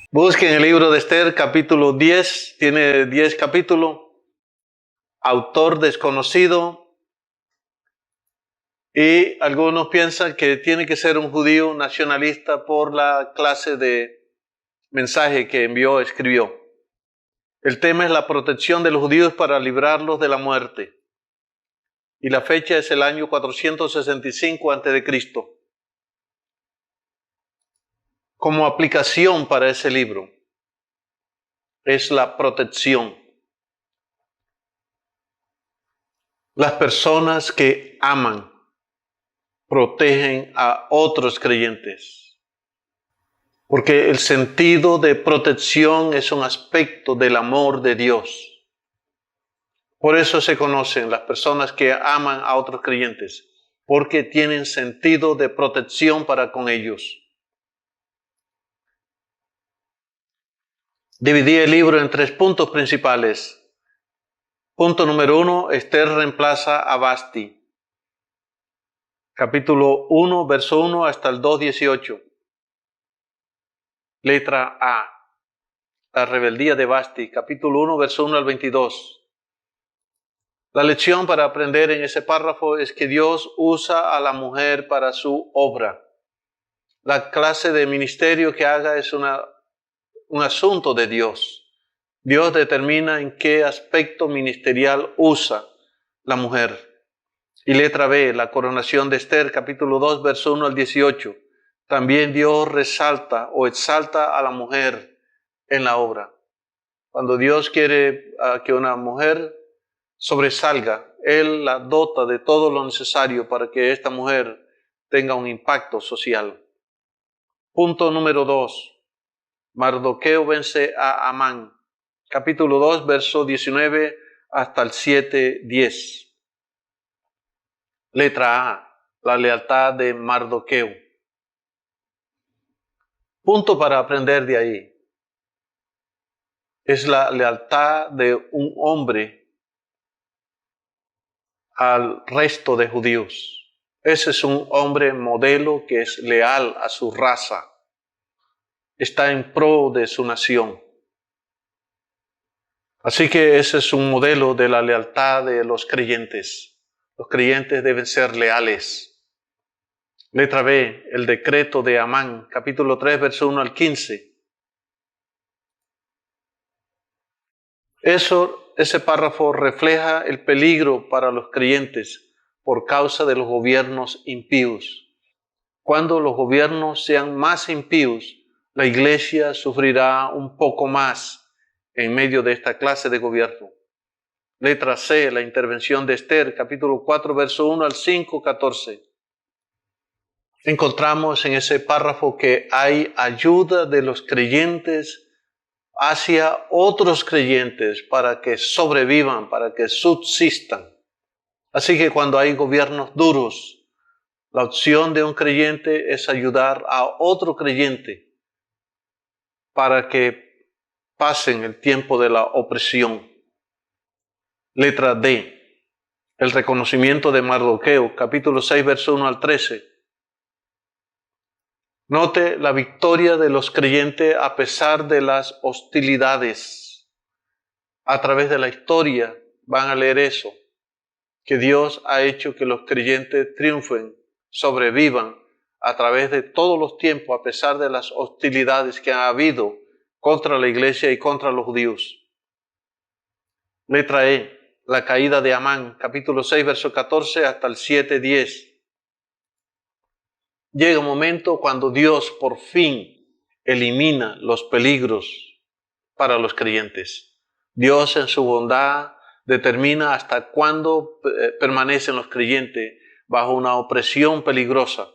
Busquen el libro de Esther, capítulo 10, tiene 10 capítulos, autor desconocido, y algunos piensan que tiene que ser un judío nacionalista por la clase de mensaje que escribió. El tema es la protección de los judíos para librarlos de la muerte. Y la fecha es el año 465 a.C. Como aplicación para ese libro es la protección. Las personas que aman protegen a otros creyentes. Porque el sentido de protección es un aspecto del amor de Dios. Por eso se conocen las personas que aman a otros creyentes, porque tienen sentido de protección para con ellos. Dividí el libro en 3 puntos principales. Punto número 1, Esther reemplaza a Vasti. Capítulo 1, verso 1 hasta el 2:18. Letra A, la rebeldía de Vasti. Capítulo 1, verso 1 al 22. La lección para aprender en ese párrafo es que Dios usa a la mujer para su obra. La clase de ministerio que haga es un asunto de Dios. Dios determina en qué aspecto ministerial usa la mujer. Y letra B, la coronación de Esther, capítulo 2, verso 1 al 18. También Dios resalta o exalta a la mujer en la obra. Cuando Dios quiere que una mujer sobresalga, Él la dota de todo lo necesario para que esta mujer tenga un impacto social. Punto número 2. Mardoqueo vence a Amán. Capítulo 2, verso 19 hasta el 7:10. Letra A, la lealtad de Mardoqueo. Punto para aprender de ahí. Es la lealtad de un hombre al resto de judíos. Ese es un hombre modelo que es leal a su raza. Está en pro de su nación. Así que ese es un modelo de la lealtad de los creyentes. Los creyentes deben ser leales. Letra B, el decreto de Amán, capítulo 3, verso 1 al 15. Ese párrafo refleja el peligro para los creyentes por causa de los gobiernos impíos. Cuando los gobiernos sean más impíos, la iglesia sufrirá un poco más en medio de esta clase de gobierno. Letra C, la intervención de Esther, capítulo 4, verso 1 al 5, 14. Encontramos en ese párrafo que hay ayuda de los creyentes hacia otros creyentes para que sobrevivan, para que subsistan. Así que cuando hay gobiernos duros, la opción de un creyente es ayudar a otro creyente para que pasen el tiempo de la opresión. Letra D, el reconocimiento de Mardoqueo, capítulo 6, verso 1 al 13. Note la victoria de los creyentes a pesar de las hostilidades. A través de la historia van a leer eso, que Dios ha hecho que los creyentes triunfen, sobrevivan a través de todos los tiempos, a pesar de las hostilidades que ha habido contra la iglesia y contra los judíos. Letra E, la caída de Amán, capítulo 6, verso 14 hasta el 7:10. Llega un momento cuando Dios por fin elimina los peligros para los creyentes. Dios en su bondad determina hasta cuándo permanecen los creyentes bajo una opresión peligrosa.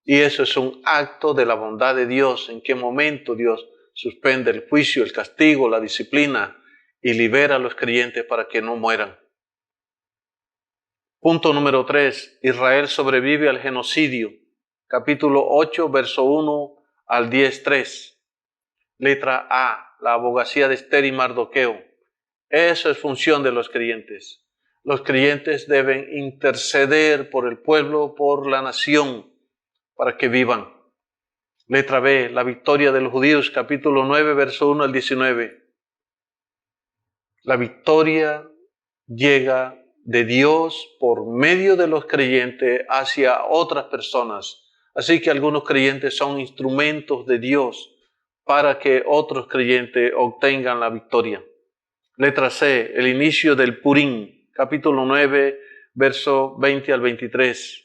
Y eso es un acto de la bondad de Dios, en qué momento Dios suspende el juicio, el castigo, la disciplina y libera a los creyentes para que no mueran. Punto número 3. Israel sobrevive al genocidio. Capítulo 8, verso 1 al 10:3. Letra A, la abogacía de Esther y Mardoqueo. Eso es función de los creyentes. Los creyentes deben interceder por el pueblo, por la nación, para que vivan. Letra B, la victoria de los judíos, capítulo 9, verso 1 al 19. La victoria llega de Dios por medio de los creyentes hacia otras personas. Así que algunos creyentes son instrumentos de Dios para que otros creyentes obtengan la victoria. Letra C, el inicio del Purim, capítulo 9, verso 20 al 23.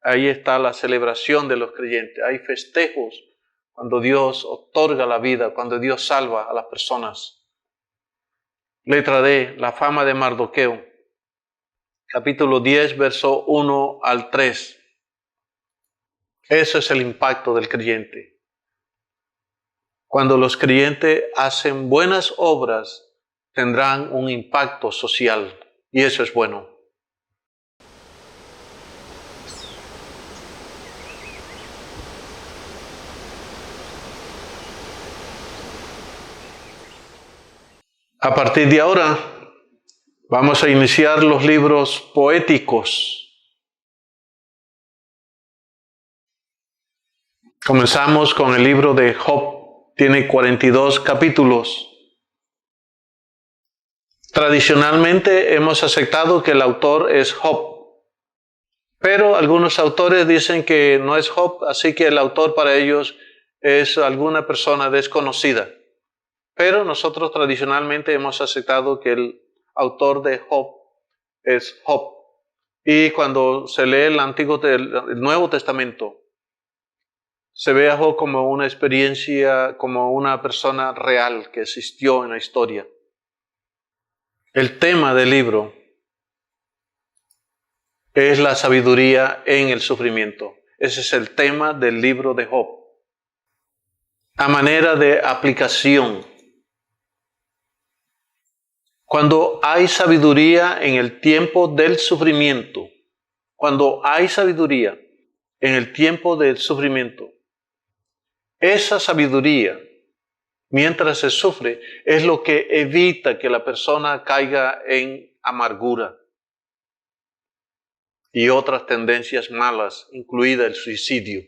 Ahí está la celebración de los creyentes. Hay festejos cuando Dios otorga la vida, cuando Dios salva a las personas. Letra D, la fama de Mardoqueo. Capítulo 10, verso 1 al 3. Eso es el impacto del creyente. Cuando los creyentes hacen buenas obras, tendrán un impacto social. Y eso es bueno. A partir de ahora, vamos a iniciar los libros poéticos. Comenzamos con el libro de Job. Tiene 42 capítulos. Tradicionalmente hemos aceptado que el autor es Job, pero algunos autores dicen que no es Job, así que el autor para ellos es alguna persona desconocida. Pero nosotros tradicionalmente hemos aceptado que el autor de Job es Job. Y cuando se lee el Nuevo Testamento, se ve a Job como una experiencia, como una persona real que existió en la historia. El tema del libro es la sabiduría en el sufrimiento. Ese es el tema del libro de Job. A manera de aplicación, cuando hay sabiduría en el tiempo del sufrimiento, cuando hay sabiduría en el tiempo del sufrimiento, esa sabiduría, mientras se sufre, es lo que evita que la persona caiga en amargura y otras tendencias malas, incluida el suicidio.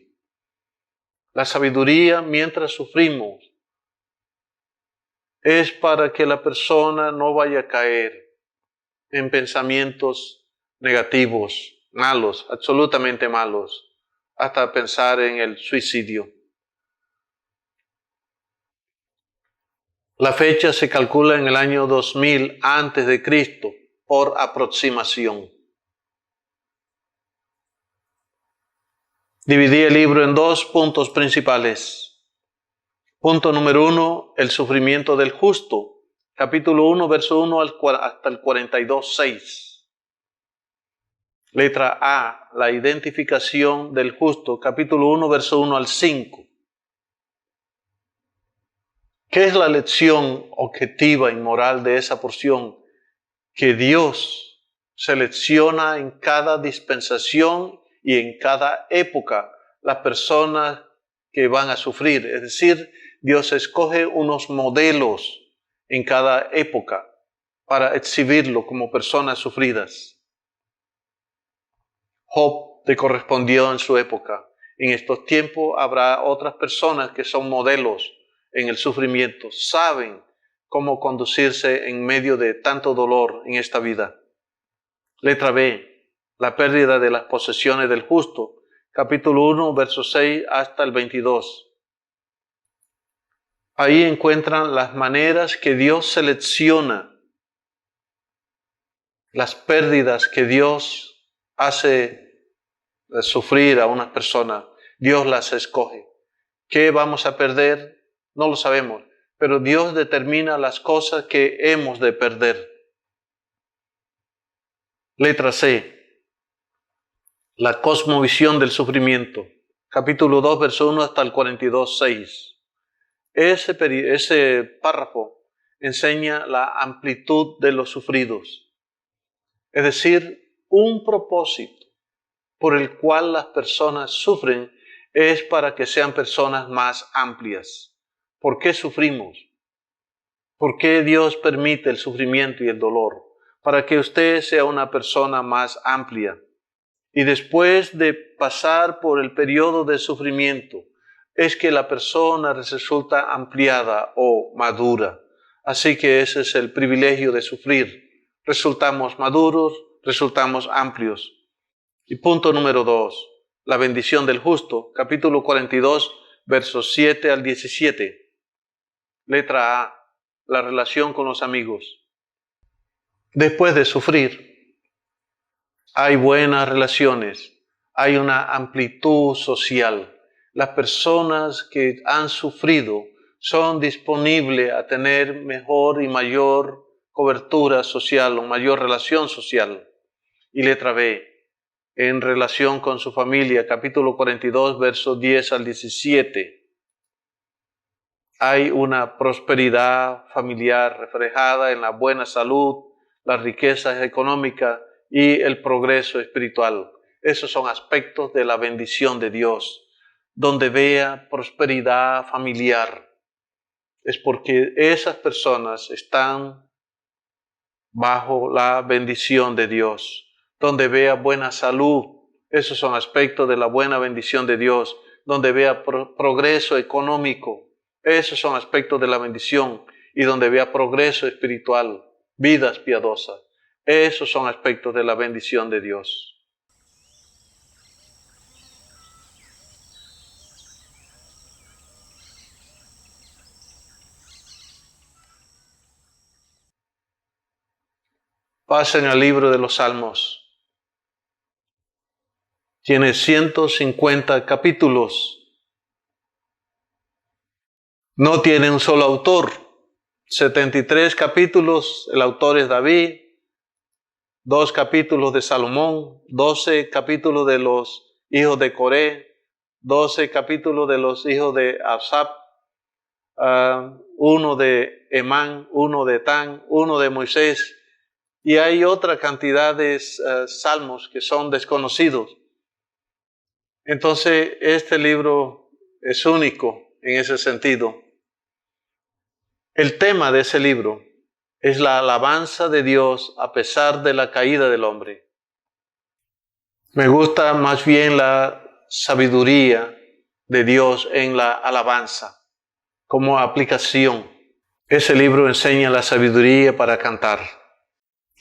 La sabiduría mientras sufrimos es para que la persona no vaya a caer en pensamientos negativos, malos, absolutamente malos, hasta pensar en el suicidio. La fecha se calcula en el año 2000 antes de Cristo por aproximación. Dividí el libro en dos puntos principales. Punto número 1, el sufrimiento del justo. Capítulo 1, verso 1 hasta el 42, 6. Letra A, la identificación del justo. Capítulo 1, verso 1 al 5. ¿Qué es la lección objetiva y moral de esa porción? Que Dios selecciona en cada dispensación y en cada época las personas que van a sufrir. Es decir, Dios escoge unos modelos en cada época para exhibirlo como personas sufridas. Job le correspondió en su época. En estos tiempos habrá otras personas que son modelos en el sufrimiento, saben cómo conducirse en medio de tanto dolor en esta vida. Letra B, la pérdida de las posesiones del justo. Capítulo 1, verso 6 hasta el 22. Ahí encuentran las maneras que Dios selecciona, las pérdidas que Dios hace sufrir a unas personas. Dios las escoge. ¿Qué vamos a perder? No lo sabemos, pero Dios determina las cosas que hemos de perder. Letra C, la cosmovisión del sufrimiento. Capítulo 2, verso 1 hasta el 42, 6. Ese párrafo enseña la amplitud de los sufridos. Es decir, un propósito por el cual las personas sufren es para que sean personas más amplias. ¿Por qué sufrimos? ¿Por qué Dios permite el sufrimiento y el dolor? Para que usted sea una persona más amplia. Y después de pasar por el periodo de sufrimiento, es que la persona resulta ampliada o madura. Así que ese es el privilegio de sufrir. Resultamos maduros, resultamos amplios. Y punto número 2, la bendición del justo, capítulo 42, versos 7 al 17. Letra A, la relación con los amigos. Después de sufrir, hay buenas relaciones, hay una amplitud social. Las personas que han sufrido son disponibles a tener mejor y mayor cobertura social o mayor relación social. Y letra B, en relación con su familia, capítulo 42, versos 10 al 17. Hay una prosperidad familiar reflejada en la buena salud, las riquezas económicas y el progreso espiritual. Esos son aspectos de la bendición de Dios. Donde vea prosperidad familiar, es porque esas personas están bajo la bendición de Dios. Donde vea buena salud, esos son aspectos de la buena bendición de Dios. Donde vea progreso económico, esos son aspectos de la bendición. Y donde vea progreso espiritual, vidas piadosas, esos son aspectos de la bendición de Dios. Pasen al libro de los Salmos. Tiene 150 capítulos. No tiene un solo autor. 73 capítulos, el autor es David. 2 capítulos de Salomón. 12 capítulos de los hijos de Coré. 12 capítulos de los hijos de Asaf. Uno de Emán, uno de Tan, uno de Moisés. Y hay otra cantidad de salmos que son desconocidos. Entonces, este libro es único en ese sentido. El tema de ese libro es la alabanza de Dios a pesar de la caída del hombre. Me gusta más bien la sabiduría de Dios en la alabanza como aplicación. Ese libro enseña la sabiduría para cantar.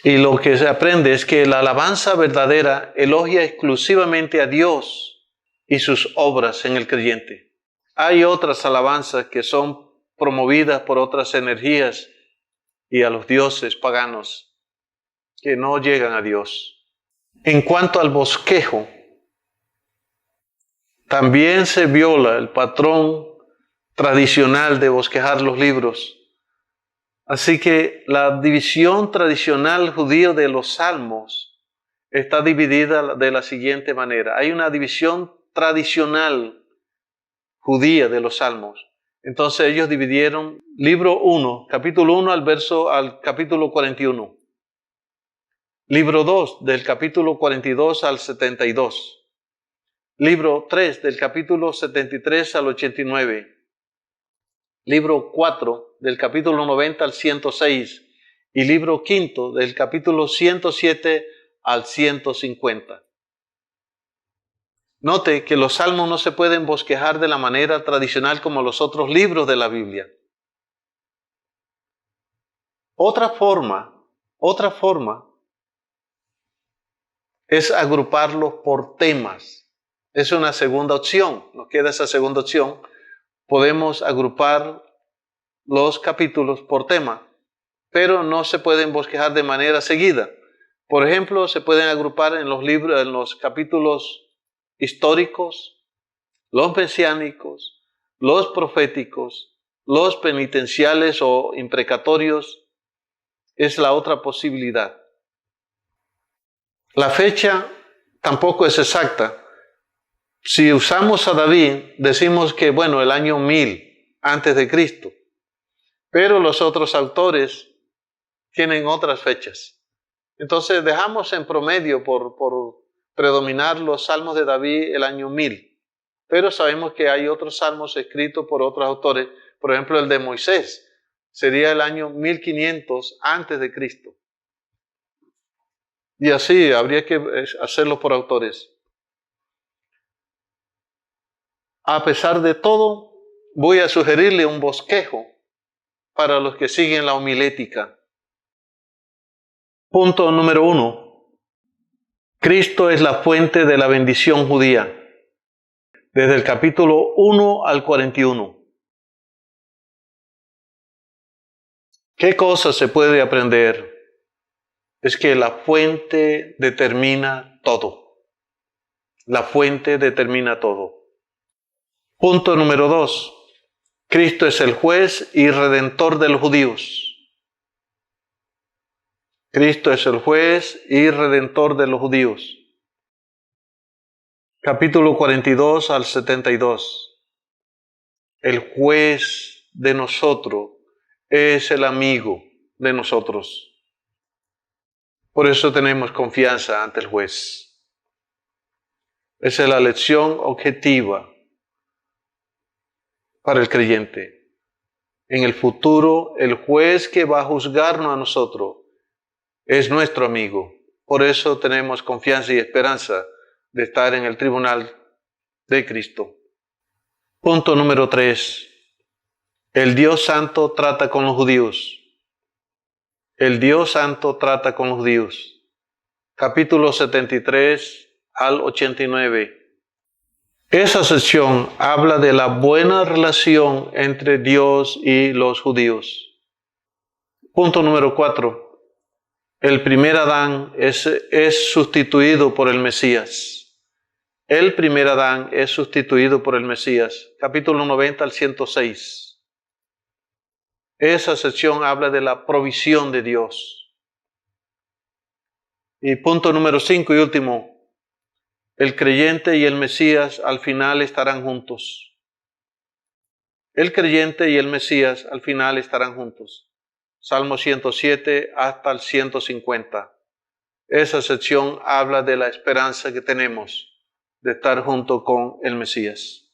Y lo que se aprende es que la alabanza verdadera elogia exclusivamente a Dios y sus obras en el creyente. Hay otras alabanzas que son promovidas por otras energías y a los dioses paganos que no llegan a Dios. En cuanto al bosquejo, también se viola el patrón tradicional de bosquejar los libros. Así que la división tradicional judía de los salmos está dividida de la siguiente manera. Hay una división tradicional judía de los salmos. Entonces ellos dividieron libro 1, capítulo 1 al capítulo 41. Libro 2, del capítulo 42 al 72. Libro 3, del capítulo 73 al 89. Libro 4, del capítulo 90 al 106. Y libro 5, del capítulo 107 al 150. Note que los salmos no se pueden bosquejar de la manera tradicional como los otros libros de la Biblia. Otra forma es agruparlos por temas. Es una segunda opción. Nos queda esa segunda opción. Podemos agrupar los capítulos por tema, pero no se pueden bosquejar de manera seguida. Por ejemplo, se pueden agrupar en los capítulos históricos, los mesiánicos, los proféticos, los penitenciales o imprecatorios. Es la otra posibilidad. La fecha tampoco es exacta. Si usamos a David, decimos que, el año 1000 antes de Cristo. Pero los otros autores tienen otras fechas. Entonces dejamos en promedio por predominar los salmos de David el año 1000. Pero sabemos que hay otros salmos escritos por otros autores. Por ejemplo, el de Moisés sería el año 1500 antes de Cristo. Y así habría que hacerlo por autores. A pesar de todo, voy a sugerirle un bosquejo para los que siguen la homilética. Punto número 1. Cristo es la fuente de la bendición judía. Desde el capítulo 1 al 41. ¿Qué cosa se puede aprender? Es que la fuente determina todo. La fuente determina todo. Punto número 2. Cristo es el juez y redentor de los judíos. Cristo es el juez y redentor de los judíos. Capítulo 42 al 72. El juez de nosotros es el amigo de nosotros. Por eso tenemos confianza ante el juez. Esa es la lección objetiva para el creyente. En el futuro, el juez que va a juzgarnos a nosotros es nuestro amigo. Por eso tenemos confianza y esperanza de estar en el tribunal de Cristo. Punto número 3. El Dios Santo trata con los judíos. El Dios Santo trata con los judíos. Capítulo 73 al 89. Esa sección habla de la buena relación entre Dios y los judíos. Punto número 4. El primer Adán es sustituido por el Mesías. El primer Adán es sustituido por el Mesías. Capítulo 90 al 106. Esa sección habla de la provisión de Dios. Y punto número 5 y último. El creyente y el Mesías al final estarán juntos. El creyente y el Mesías al final estarán juntos. Salmo 107 hasta el 150. Esa sección habla de la esperanza que tenemos de estar junto con el Mesías.